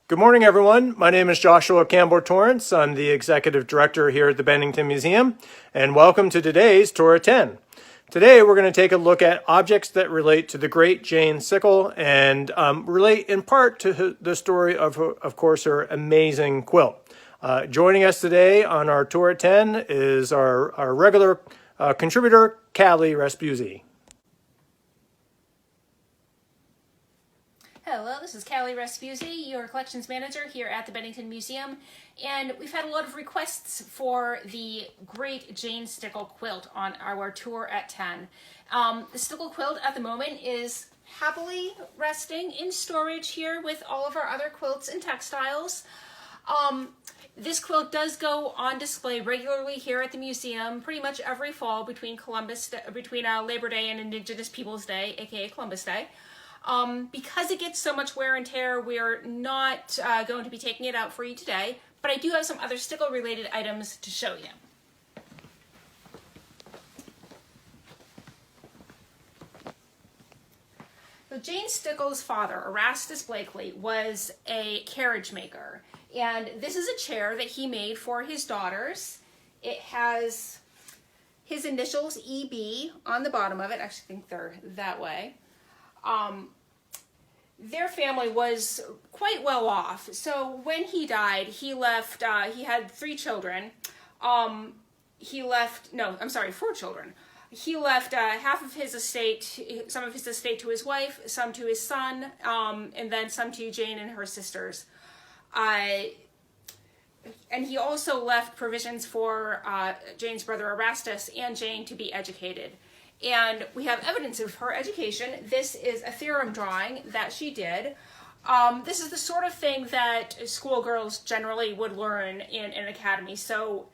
Good morning, everyone. My name is Joshua Campbell-Torrance. I'm the Executive Director here at the Bennington Museum, and welcome to today's Tour at 10. Today, we're going to take a look at objects that relate to the great Jane Stickle and relate in part to the story of course, her amazing quilt. Joining us today on our Tour at 10 is our regular contributor, Callie Respuzzi. Hello, this is Callie Respuzzi, your collections manager here at the Bennington Museum, and we've had a lot of requests for the great Jane Stickle quilt on our Tour at 10. The Stickle quilt at the moment is happily resting in storage here with all of our other quilts and textiles. This quilt does go on display regularly here at the museum pretty much every fall between Labor Day and Indigenous Peoples Day, aka Columbus Day. Because it gets so much wear and tear, we're not going to be taking it out for you today, but I do have some other Stickle related items to show you. So Jane Stickle's father, Erastus Blakely, was a carriage maker, and this is a chair that he made for his daughters. It has his initials, EB, on the bottom of it. I actually think they're that way. Their family was quite well off. So when he died, he left, he had 3 children. 4 children. He left half of his estate, some of his estate to his wife, some to his son, and then some to Jane and her sisters. And he also left provisions for Jane's brother Erastus and Jane to be educated. And we have evidence of her education. This is a theorem drawing that she did. This is the sort of thing that schoolgirls generally would learn in an academy. So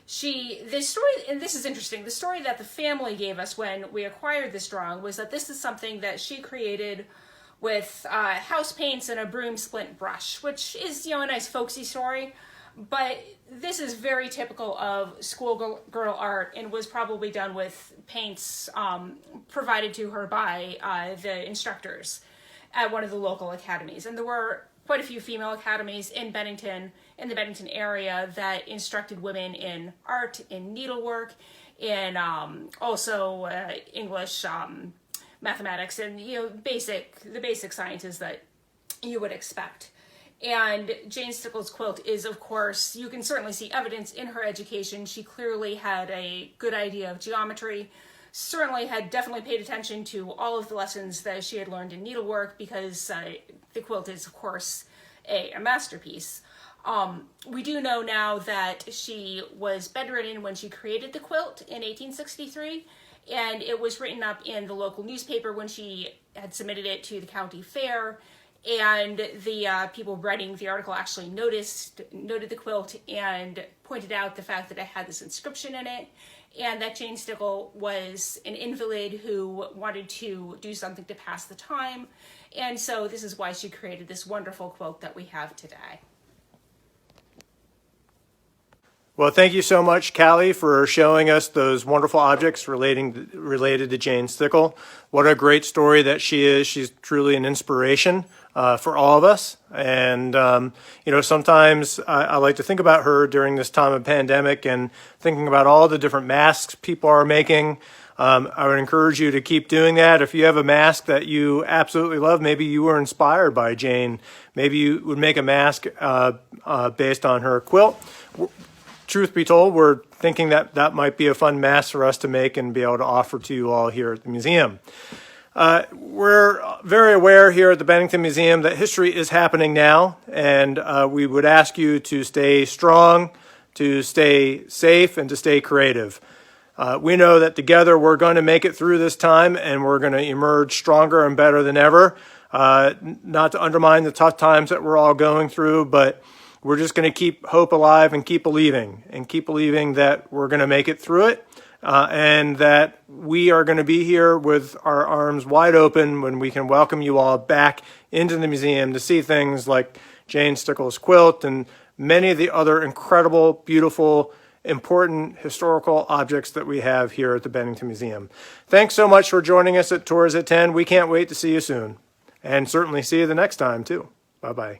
this story, and this is interesting, the story that the family gave us when we acquired this drawing was that this is something that she created with house paints and a broom splint brush, which is, a nice folksy story. But this is very typical of schoolgirl art and was probably done with paints provided to her by the instructors at one of the local academies. And there were quite a few female academies in Bennington, in the Bennington area, that instructed women in art, in needlework, in also English, mathematics, and the basic sciences that you would expect. And Jane Stickle's quilt is, of course, you can certainly see evidence in her education. She clearly had a good idea of geometry, certainly had definitely paid attention to all of the lessons that she had learned in needlework, because the quilt is, of course, a masterpiece. We do know now that she was bedridden when she created the quilt in 1863, and it was written up in the local newspaper when she had submitted it to the county fair. And the people writing the article actually noted the quilt and pointed out the fact that it had this inscription in it, and that Jane Stickle was an invalid who wanted to do something to pass the time. And so this is why she created this wonderful quilt that we have today. Well, thank you so much, Callie, for showing us those wonderful objects related to Jane Stickle. What a great story that she is. She's truly an inspiration for all of us. And, sometimes I like to think about her during this time of pandemic and thinking about all the different masks people are making. I would encourage you to keep doing that. If you have a mask that you absolutely love, maybe you were inspired by Jane. Maybe you would make a mask based on her quilt. Truth be told, we're thinking that might be a fun mask for us to make and be able to offer to you all here at the museum. We're very aware here at the Bennington Museum that history is happening now, and we would ask you to stay strong, to stay safe, and to stay creative. We know that together we're going to make it through this time, and we're going to emerge stronger and better than ever. Not to undermine the tough times that we're all going through, but we're just going to keep hope alive and keep believing that we're going to make it through it, and that we are going to be here with our arms wide open when we can welcome you all back into the museum to see things like Jane Stickle's quilt and many of the other incredible, beautiful, important historical objects that we have here at the Bennington Museum. Thanks so much for joining us at Tours at 10. We can't wait to see you soon, and certainly see you the next time too. Bye-bye.